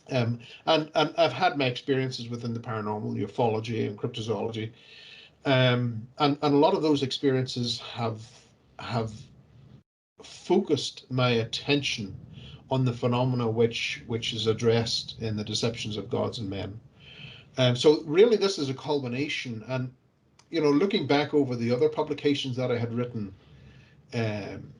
And I've had my experiences within the paranormal, ufology and cryptozoology, and a lot of those experiences have focused my attention on the phenomena which is addressed in the deceptions of gods and men. So really, this is a culmination. And looking back over the other publications that I had written, um,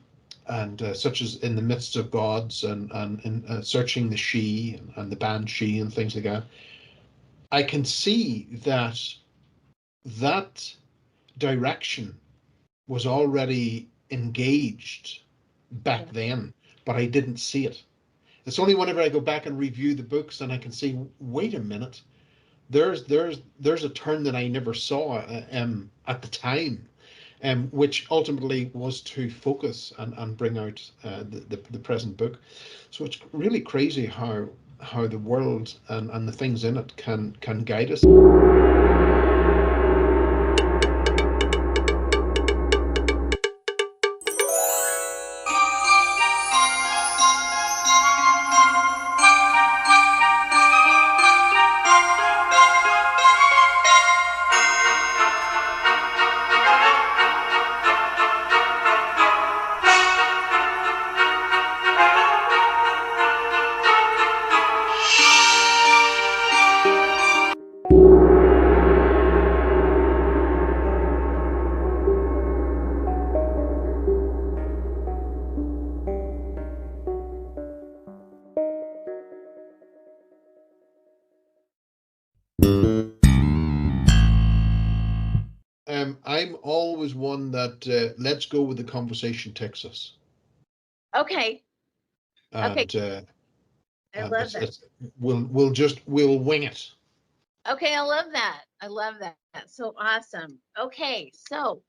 and such as In the Midst of Gods and in Searching the She and the band She and things like that, I can see that direction was already engaged back Yeah. then, but I didn't see it. It's only whenever I go back and review the books and I can see, wait a minute, there's a turn that I never saw at the time, which ultimately was to focus and bring out the present book. So it's really crazy how the world and the things in it can guide us. I'm always one that let's go with the conversation takes us, Okay. Okay. and I love that. it's we'll wing it. Okay, I love that. I love that. So awesome. Okay, so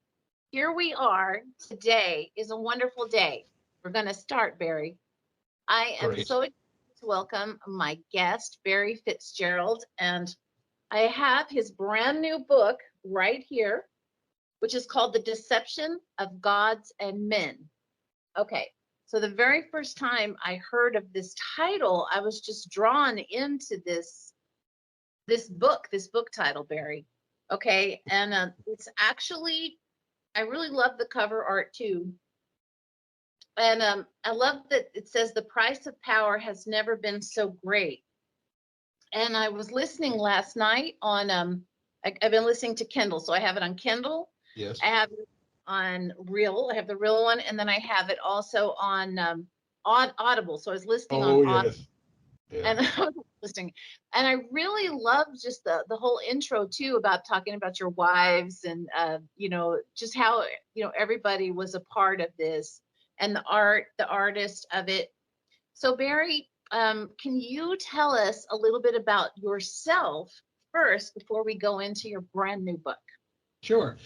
here we are. Today is a wonderful day. We're going to start, Barry. I am Great. so excited to welcome my guest, Barry Fitzgerald, and I have his brand new book right here, which is called The Deception of Gods and Men. Okay, so the very first time I heard of this title, I was just drawn into this book title, Barry. Okay, and it's actually, I really love the cover art too. And I love that it says the price of power has never been so great. And I was listening last night on I've been listening to Kindle, so I have it on Kindle. I Yes. have it on Real. I have the Real one, and then I have it also on Audible. So I was listening on Oh Audible, yes. Yeah. and I was listening, and I really love just the whole intro too, about talking about your wives, and just how everybody was a part of this, and the artist of it. So Barry, can you tell us a little bit about yourself first before we go into your brand new book? Sure.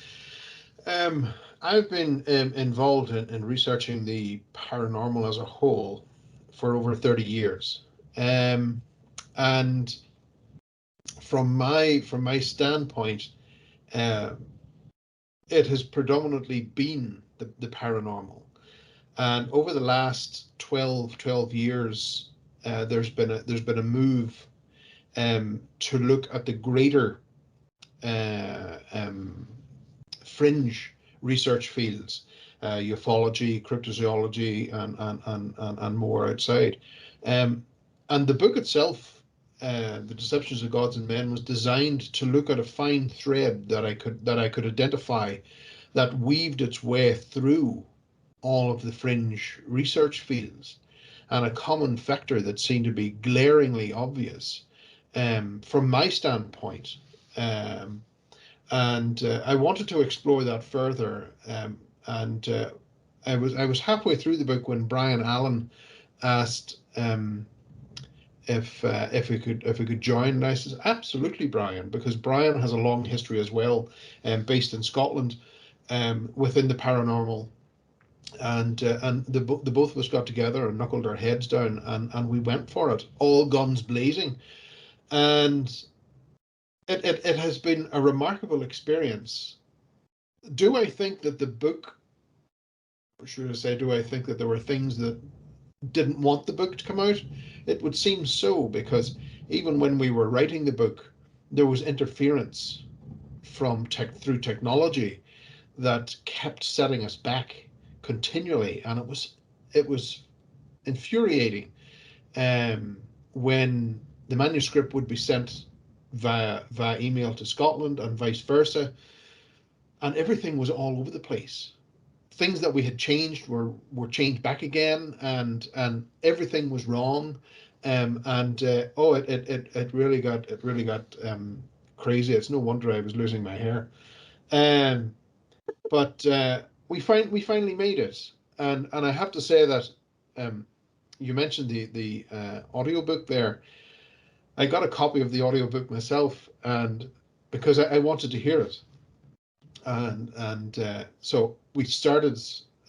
Um, I've been involved in researching the paranormal as a whole for over 30 years. Um, and from my standpoint, uh, it has predominantly been the paranormal. And over the last 12 years, there's been a move to look at the greater um, fringe research fields, ufology, cryptozoology, and more outside. Um, and the book itself, The Deceptions of Gods and Men, was designed to look at a fine thread that I could identify that weaved its way through all of the fringe research fields, and a common factor that seemed to be glaringly obvious from my standpoint. Um, and I wanted to explore that further. And I was halfway through the book when Brian Allen asked if we could join, and I said absolutely, Brian, because Brian has a long history as well, based in Scotland, within the paranormal. And the both of us got together and knuckled our heads down, and we went for it, all guns blazing. And it has been a remarkable experience. Do I think that the book, or should I say, do I think that there were things didn't want the book to come out. It would seem so, because even when we were writing the book, there was interference from through technology that kept setting us back continually, and it was infuriating, um, when the manuscript would be sent via email to Scotland and vice versa, and everything was all over the place. Things that we had changed were changed back again, and everything was wrong. And oh, it really got crazy. It's no wonder I was losing my hair. Um, but we finally made it, and I have to say that, um, you mentioned the audiobook there. I got a copy of the audiobook myself, and because I wanted to hear it, and so we started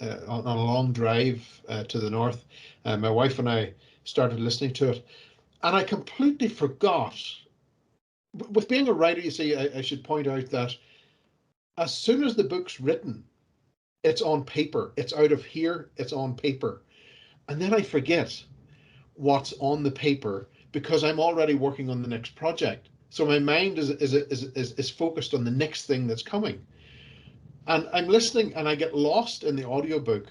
on a long drive to the north, and my wife and I started listening to it, and I completely forgot. With being a writer, you see, I should point out that as soon as the book's written, it's on paper. It's out of here. It's on paper, and then I forget what's on the paper because I'm already working on the next project. So my mind is focused on the next thing that's coming. And I'm listening and I get lost in the audiobook,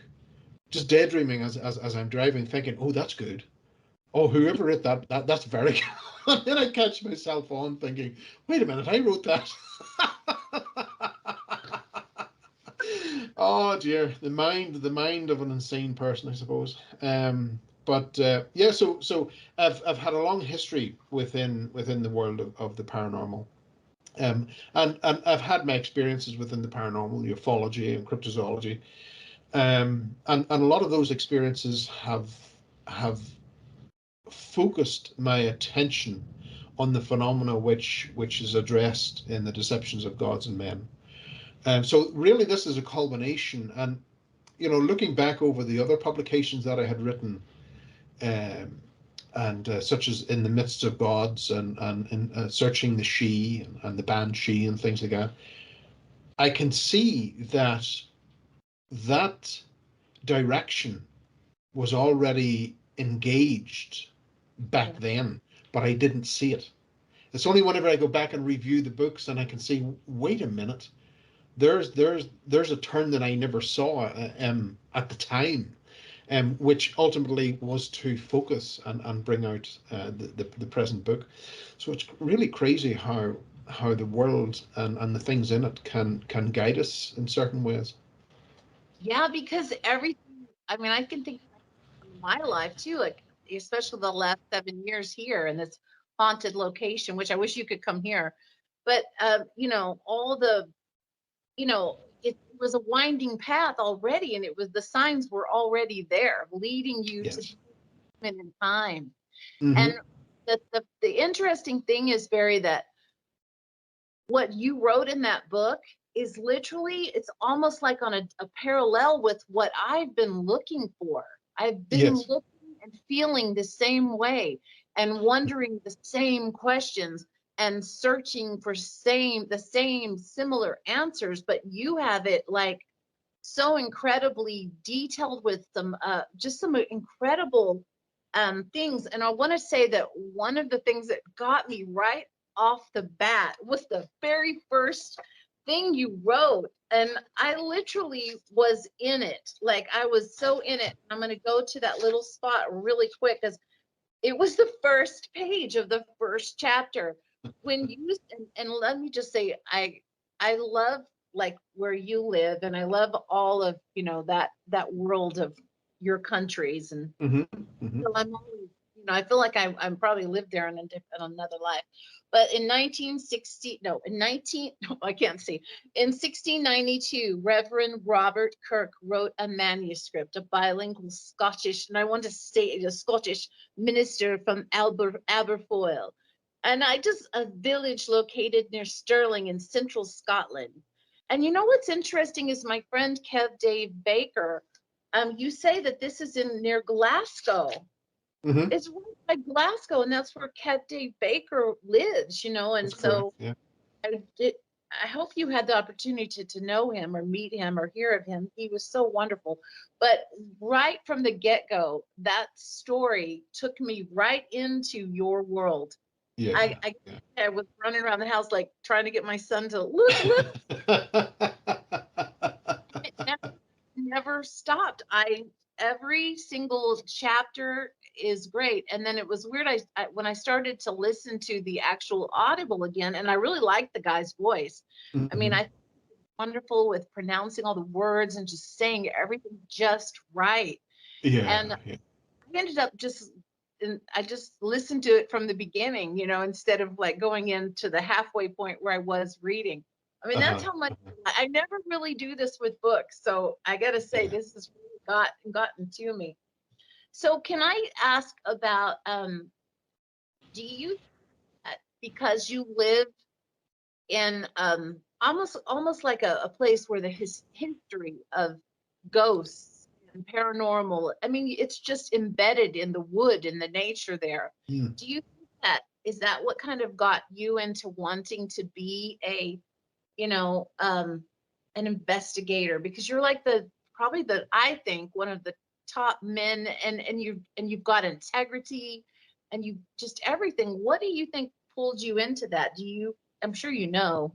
just daydreaming as I'm driving, thinking, oh, that's good. Oh, whoever wrote that's very good. And then I catch myself on thinking, wait a minute, I wrote that. Oh dear, the mind of an insane person, I suppose. But yeah, so I've had a long history within the world of the paranormal. And I've had my experiences within the paranormal, ufology and cryptozoology. And a lot of those experiences have focused my attention on the phenomena which is addressed in the deceptions of gods and men. So really, this is a culmination. And looking back over the other publications that I had written, um, and such as In the Midst of Gods, and in Searching the She, and the band She, and things like that, I can see that direction was already engaged back Yeah. then, but I didn't see it. It's only whenever I go back and review the books and I can see, wait a minute, there's a turn that I never saw at the time, which ultimately was to focus and bring out the present book. So it's really crazy how the world and the things in it can guide us in certain ways. Yeah, because everything, I mean, I can think of my life too, like especially the last 7 years here in this haunted location, which I wish you could come here. But all the, it was a winding path already, and it was the signs were already there, leading you to Yes. this moment in time. And Mm-hmm. the interesting thing is, Barry, that what you wrote in that book is literally, it's almost like on a parallel with what I've been looking for. I've been Yes. looking and feeling the same way and wondering the same questions and searching for the same similar answers, but you have it like so incredibly detailed with some just some incredible things. And I want to say that one of the things that got me right off the bat was the very first thing you wrote. And I literally was in it. Like I was so in it. I'm going to go to that little spot really quick because it was the first page of the first chapter. When you and let me just say, I love like where you live, and I love all of that world of your countries. And Mm-hmm. Mm-hmm. so I'm always, I feel like I'm probably lived there in another life. But in 1960, no, in 19, no, I can't see. In 1692, Reverend Robert Kirk wrote a manuscript, a bilingual Scottish, and I want to say a Scottish minister from Aberfoyle. And a village located near Stirling in central Scotland. And what's interesting is my friend Kev Dave Baker, you say that this is in near Glasgow. Mm-hmm. It's right by Glasgow, and that's where Cat Dave Baker lives, and That's correct. so Yeah. I did. I hope you had the opportunity to know him or meet him or hear of him. He was so wonderful. But right from the get-go, that story took me right into your world. Yeah, I yeah. I was running around the house like trying to get my son to look. It never stopped. I Every single chapter is great. And then it was weird. When I started to listen to the actual Audible again, and I really liked the guy's voice. I mean, Mhm. I wonderful with pronouncing all the words and just saying everything just right. And Yeah, yeah. I ended up just and I just listened to it from the beginning, instead of like going into the halfway point where I was reading. I mean, that's Uh-huh. how much Uh-huh. I never really do this with books. So I gotta say, Yeah. this has really gotten to me. So can I ask about do you because you live in almost like a place where the history of ghosts and paranormal, I mean, it's just embedded in the wood and the nature there. Mm. Do you think that is that what kind of got you into wanting to be you know um an investigator? Because you're like the probably the I think one of the top men, and you've got integrity and you just everything. What do you think pulled you into that? I'm sure you know.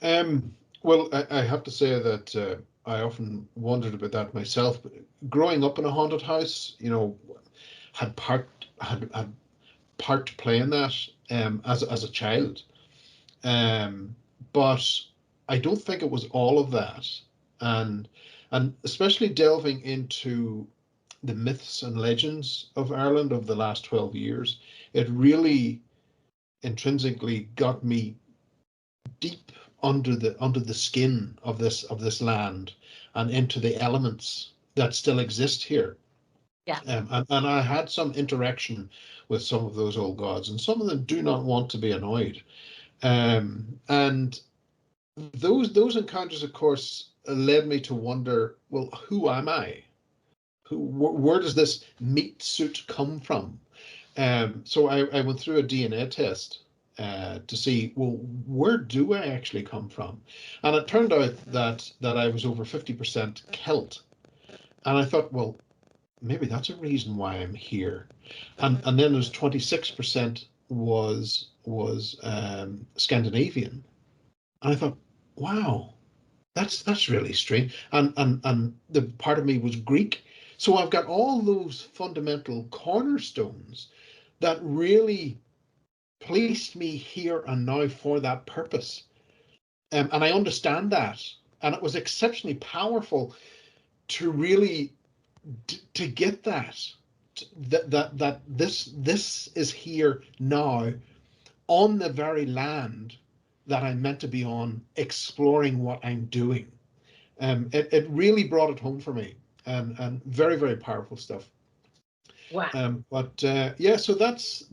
Um, well, I have to say that I often wondered about that myself. Growing up in a haunted house, had had part to play in that as a child. Um, but I don't think it was all of that, and especially delving into the myths and legends of Ireland of the last 12 years, it really intrinsically got me deep under the skin of this land and into the elements that still exist here. Yeah. And I had some interaction with some of those old gods, and some of them do not want to be annoyed. And those encounters, of course, led me to wonder, well, who am I? Where does this meat suit come from? So I went through a DNA test to see, well, where do I actually come from? And it turned out that I was over 50% Celt. And I thought, well, maybe that's a reason why I'm here. And then there's 26% was Scandinavian. And I thought, wow, that's really strange. And the part of me was Greek. So I've got all those fundamental cornerstones that really placed me here and now for that purpose. And I understand that. And it was exceptionally powerful to really to get that this is here now on the very land that I'm meant to be on, exploring what I'm doing. It really brought it home for me, and very, very powerful stuff. Wow. But yeah, so that's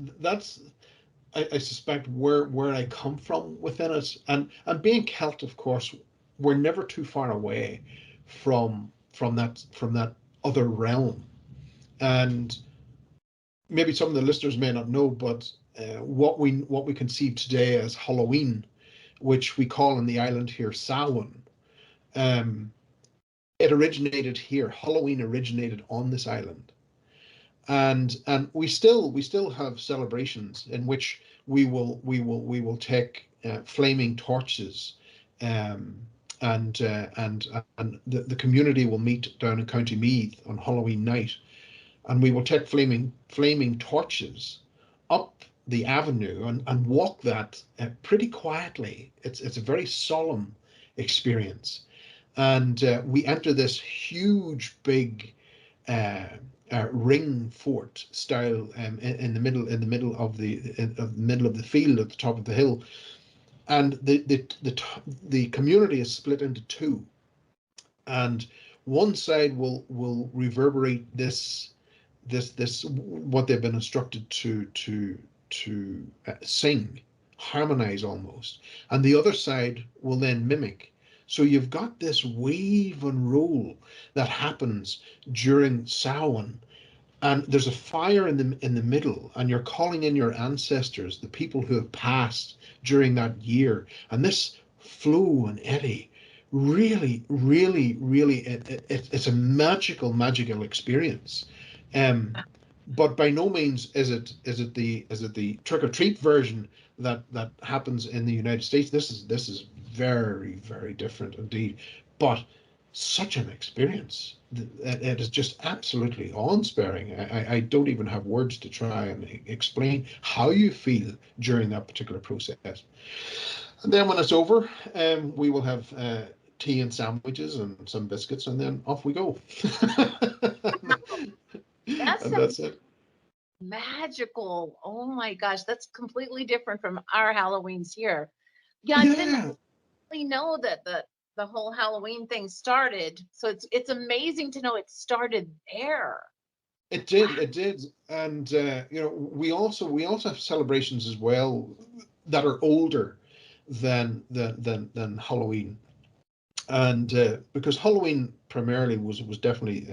I suspect where I come from within it, and being Celt, of course, we're never too far away from that other realm. And maybe some of the listeners may not know, but what we conceive today as Halloween, which we call in the island here Samhain, um, it originated here. Halloween originated on this island, and we still have celebrations in which we will take flaming torches, um, and the community will meet down in County Meath on Halloween night, and we will take flaming torches up the avenue and walk that pretty quietly. It's a very solemn experience, and we enter this huge big uh, ring fort style in the middle of the field at the top of the hill, and the community is split into two, and one side will reverberate this what they've been instructed to sing, harmonize almost, and the other side will then mimic. So you've got this wave and roll that happens during Samhain, and there's a fire in the middle, and you're calling in your ancestors, the people who have passed during that year, and this flow and eddy, really, really, really, it's a magical experience. Um, but by no means is it the trick or treat version that happens in the United States. This is very, very different indeed, but such an experience. It is just absolutely awe-inspiring. I don't even have words to try and explain how you feel during that particular process. And then when it's over, we will have tea and sandwiches and some biscuits, and then off we go. That's And that's it. magical. Oh my gosh, that's completely different from our Halloweens here. Yeah, I didn't Yeah, really know that the whole Halloween thing started. So it's amazing to know it started there. it Wow. did. It did. And we also have celebrations as well that are older than Halloween. And because Halloween primarily was definitely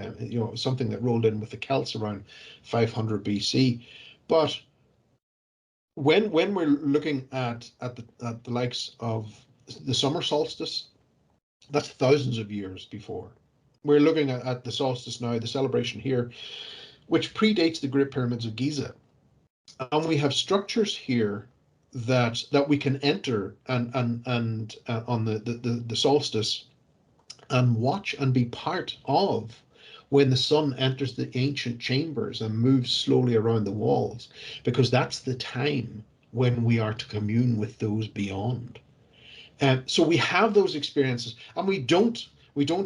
something that rolled in with the Celts around 500 BC. But when we're looking at the likes of the summer solstice, that's thousands of years before. We're looking at the solstice now, the celebration here, which predates the Great Pyramids of Giza, and we have structures here that we can enter and on the solstice and watch and be part of when the sun enters the ancient chambers and moves slowly around the walls, because that's the time when we are to commune with those beyond. And so we have those experiences, and we don't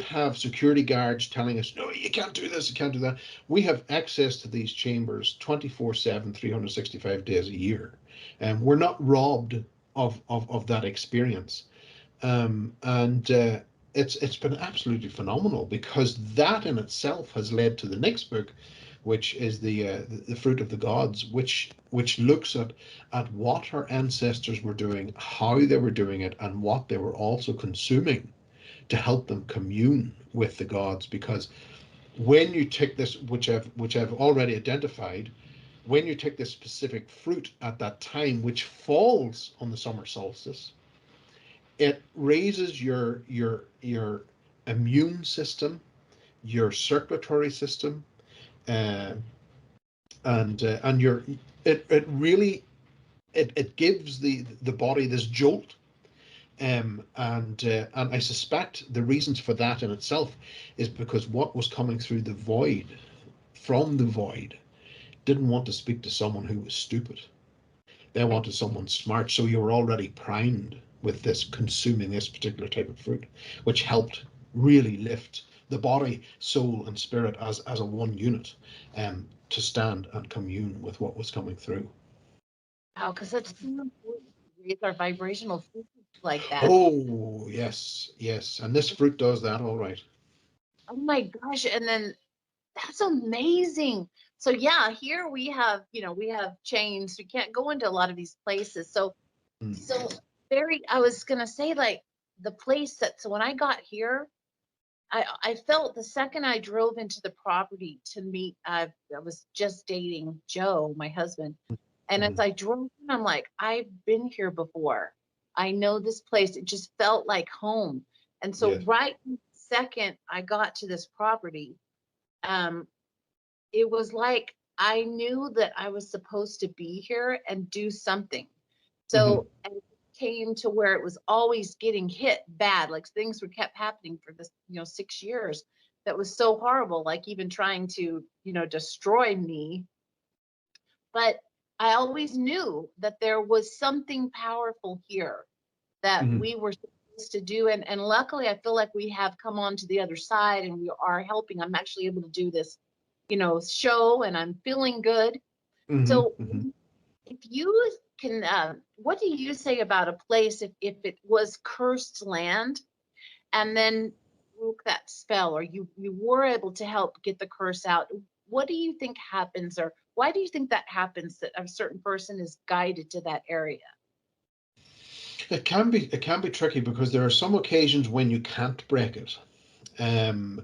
have security guards telling us, no, you can't do this, you can't do that. We have access to these chambers 24/7, 365 days a year. And we're not robbed of that experience. And it's been absolutely phenomenal, because that in itself has led to the next book, which is the fruit of the gods, which looks at what our ancestors were doing, how they were doing it, and what they were also consuming to help them commune with the gods. Because when you take this, which I've already identified, when you take this specific fruit at that time, which falls on the summer solstice, it raises your immune system, your circulatory system, uh, and your it really it gives the body this jolt. And I suspect the reasons for that in itself is because what was coming through the void, from the void, didn't want to speak to someone who was stupid. They wanted someone smart. So you were already primed with this, consuming this particular type of fruit, which helped really lift the body, soul, and spirit as a one unit, to stand and commune with what was coming through. Wow, because it's so important to raise our vibrational frequency like that. Oh, yes, yes. And this fruit does that all right. Oh my gosh. And then that's amazing. So yeah, here we have, we have chains. We can't go into a lot of these places. So Mm. very, I was gonna say like the place that, so when I got here, I felt the second I drove into the property to meet, I was just dating Joe, my husband. And as Mhm. I drove in, I'm like, I've been here before. I know this place. It just felt like home. And so Yes. right the second I got to this property, um, it was like I knew that I was supposed to be here and do something. Hmm. So and it came to where it was always getting hit bad, like things were kept happening for this, 6 years. That was so horrible, like even trying to, destroy me. But I always knew that there was something powerful here that Hmm. we were supposed to do. And luckily, I feel like we have come on to the other side and we are helping. I'm actually able to do this, show, and I'm feeling good. Hmm. So Hmm. if you can, what do you say about a place if it was cursed land and then broke that spell, or you were able to help get the curse out? What do you think happens, or why do you think that happens, that a certain person is guided to that area? It can be tricky, because there are some occasions when you can't break it. And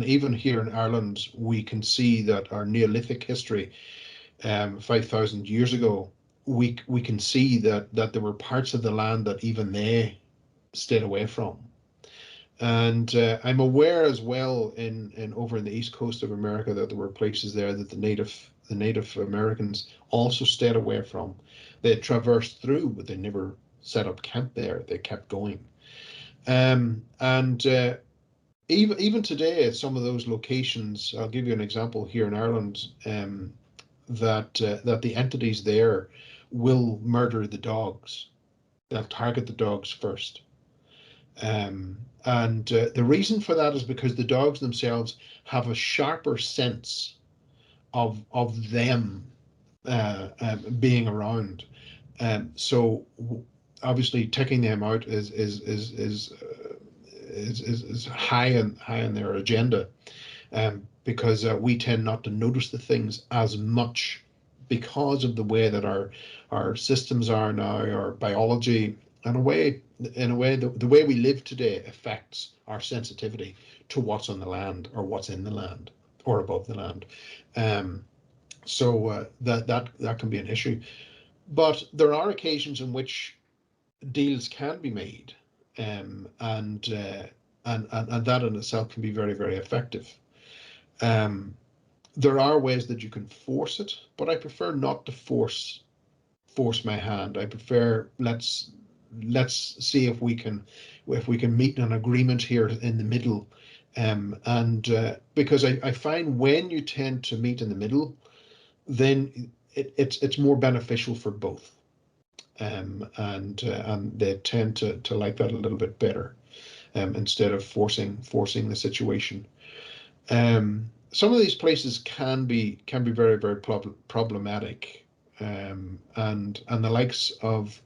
even here in Ireland, we can see that our Neolithic history, 5,000 years ago, we can see that there were parts of the land that even they stayed away from. And I'm aware as well in over in the east coast of America that there were places there that the Native Americans also stayed away from. They traversed through, but they never set up camp there. They kept going. And even today, at some of those locations, I'll give you an example here in Ireland, that the entities there will murder the dogs. They'll target the dogs first. And the reason for that is because the dogs themselves have a sharper sense of them being around. So obviously taking them out is high in their agenda, because we tend not to notice the things as much because of the way that our systems are now, our biology, in a way, the way we live today affects our sensitivity to what's on the land or what's in the land or above the land. So that can be an issue. But there are occasions in which deals can be made, and that in itself can be very, very effective. There are ways that you can force it, but I prefer not to force my hand. I prefer let's see if we can meet an agreement here in the middle. And because I find when you tend to meet in the middle, then it's more beneficial for both. And they tend to like that a little bit better, instead of forcing the situation. Some of these places can be very, very problematic, and the likes of,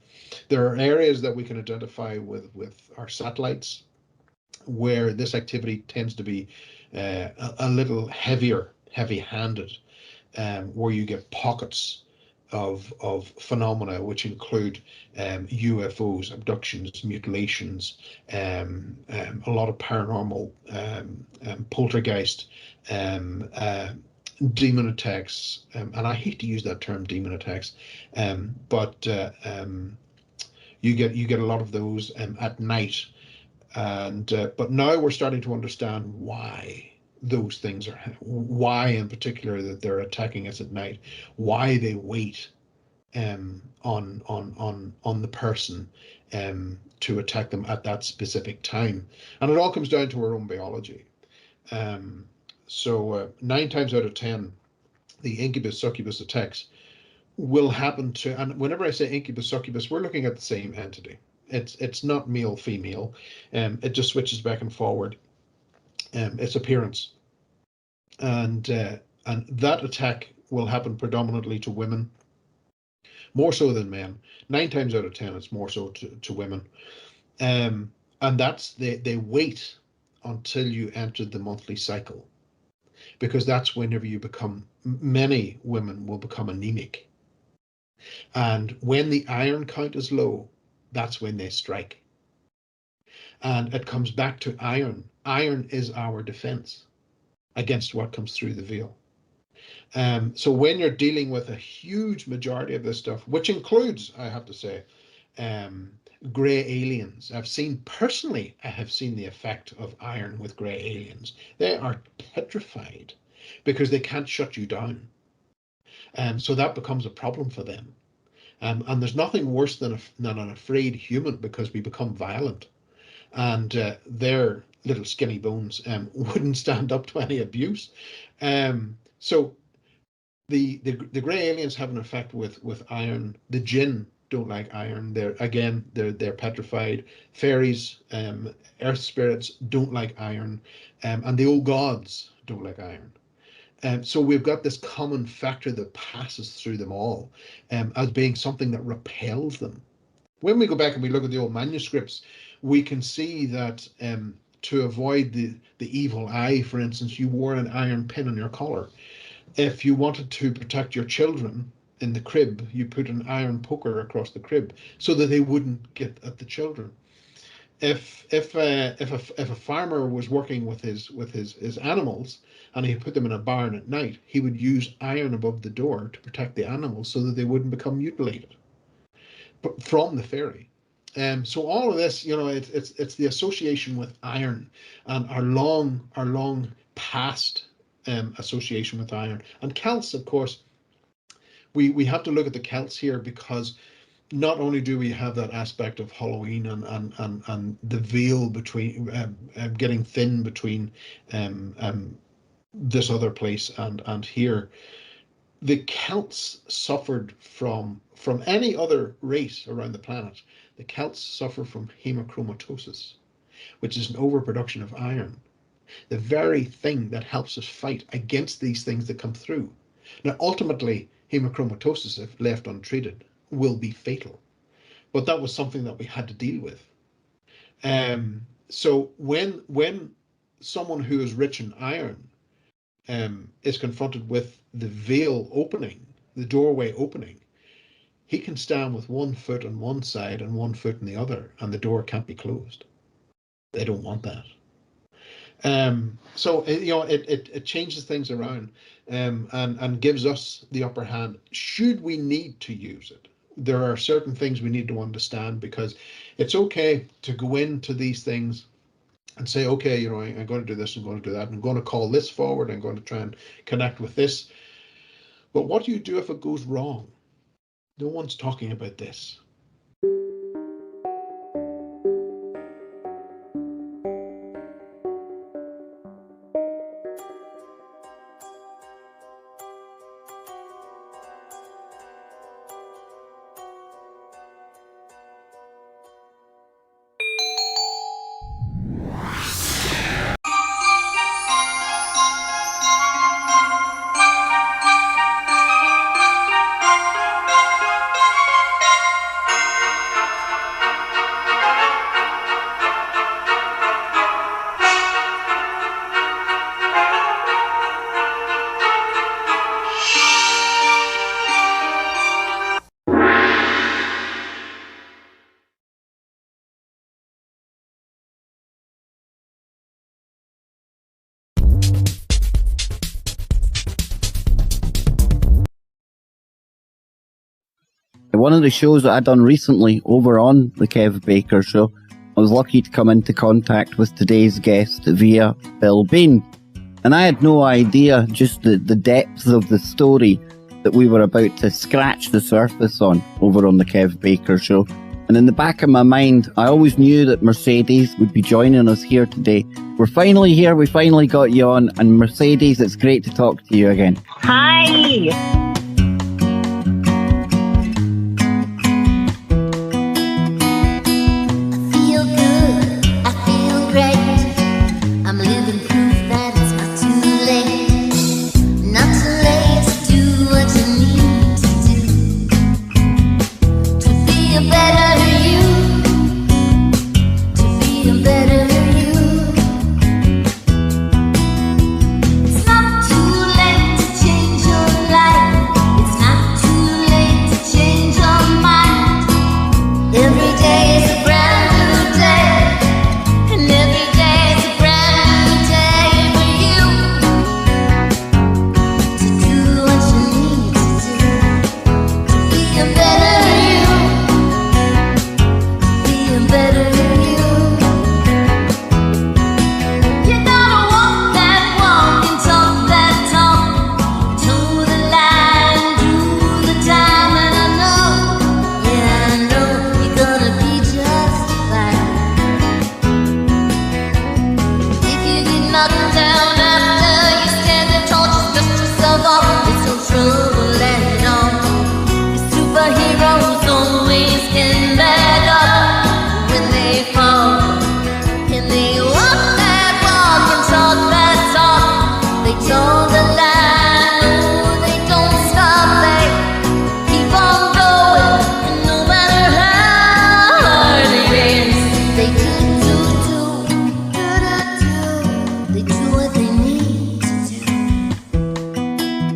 there are areas that we can identify with our satellites where this activity tends to be a little heavy-handed, where you get pockets of phenomena which include UFOs, abductions, mutilations, a lot of paranormal, poltergeist, demon attacks, and I hate to use that term, demon attacks, but you get a lot of those at night, and but now we're starting to understand why those things are, why in particular that they're attacking us at night, why they wait on the person to attack them at that specific time, and it all comes down to our own biology. So 9 times out of 10, the incubus succubus attacks will happen to, and whenever I say incubus succubus, we're looking at the same entity. It's not male female, it just switches back and forward, its appearance, and that attack will happen predominantly to women, more so than men. 9 times out of 10, it's more so to women, and that's they wait until you enter the monthly cycle, because that's whenever you become, many women will become anemic, and when the iron count is low, that's when they strike. And it comes back to iron. Iron is our defense against what comes through the veil. So when you're dealing with a huge majority of this stuff, which includes, I have to say, gray aliens. I have seen the effect of iron with gray aliens. They are petrified because they can't shut you down. So that becomes a problem for them. And there's nothing worse than an afraid human, because we become violent. And their little skinny bones wouldn't stand up to any abuse. So the grey aliens have an effect with iron. The jinn don't like iron. They're petrified. Fairies, earth spirits don't like iron, and the old gods don't like iron. So we've got this common factor that passes through them all, as being something that repels them. When we go back and we look at the old manuscripts, we can see that to avoid the evil eye, for instance, you wore an iron pin on your collar. If you wanted to protect your children in the crib, you put an iron poker across the crib so that they wouldn't get at the children. if a farmer was working with his animals and he put them in a barn at night, he would use iron above the door to protect the animals so that they wouldn't become mutilated from the fairy. So all of this, it's the association with iron and our long past association with iron. And Celts, of course, we have to look at the Celts here, because not only do we have that aspect of Halloween and the veil between getting thin between this other place and here, the Celts suffered from any other race around the planet. The Celts suffer from hemochromatosis, which is an overproduction of iron, the very thing that helps us fight against these things that come through. Now, ultimately, hemochromatosis, if left untreated, will be fatal. But that was something that we had to deal with. So when someone who is rich in iron is confronted with the veil opening, the doorway opening, he can stand with 1 foot on one side and 1 foot on the other, and the door can't be closed. They don't want that. So it changes things around, and gives us the upper hand should we need to use it. There are certain things we need to understand, because it's okay to go into these things and say, okay, I'm going to do this, I'm going to do that, I'm going to call this forward, I'm going to try and connect with this. But what do you do if it goes wrong? No one's talking about this. One of the shows that I done recently over on the Kev Baker Show, I was lucky to come into contact with today's guest via Bill Bean. And I had no idea just the depth of the story that we were about to scratch the surface on over on the Kev Baker Show. And in the back of my mind, I always knew that Mercedes would be joining us here today. We're finally here, we finally got you on. And Mercedes, it's great to talk to you again. Hi!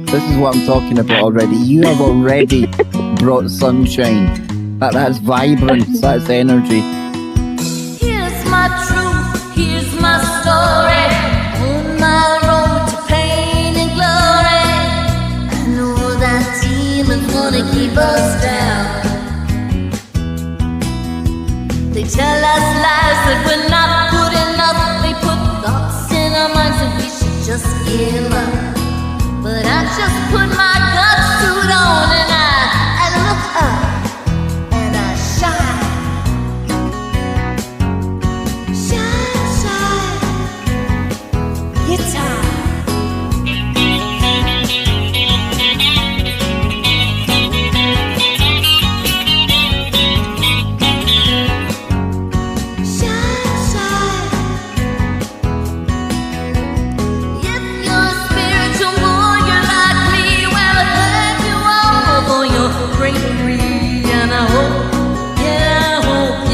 This is what I'm talking about already. You have already brought sunshine. That's vibrance, that's energy. Here's keep us down. They tell us lies that we're not good enough. They put thoughts in our minds that we should just give up. But I just put my gut suit on and I look up and I shine. Shine, shine, guitar.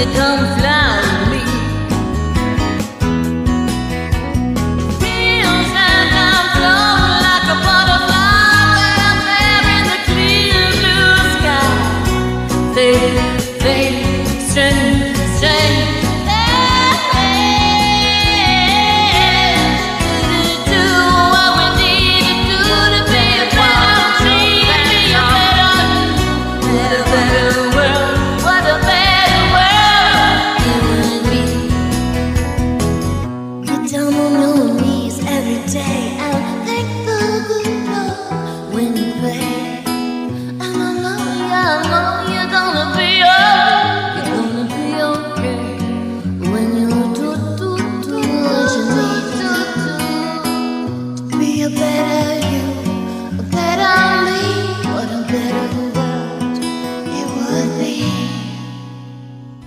You come fly with me. Feels like I'm floating like a butterfly way up there in the clear blue sky. Fade, fade, strange, strange. Do what we need to do to be a better tree, be a better world, what a better.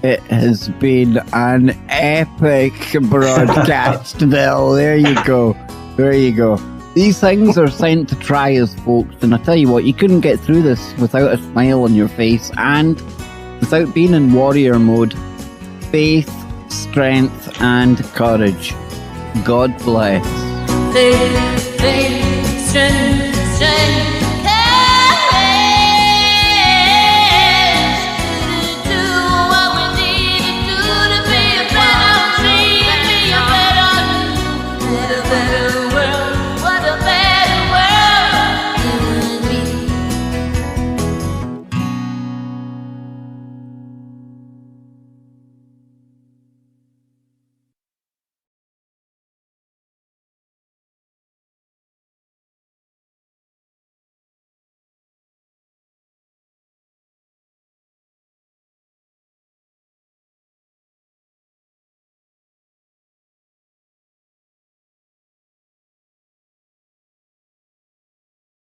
It has been an epic broadcast, Bill. There you go. There you go. These things are sent to try us, folks. And I tell you what, you couldn't get through this without a smile on your face and without being in warrior mode. Faith, strength, and courage. God bless. Faith, strength.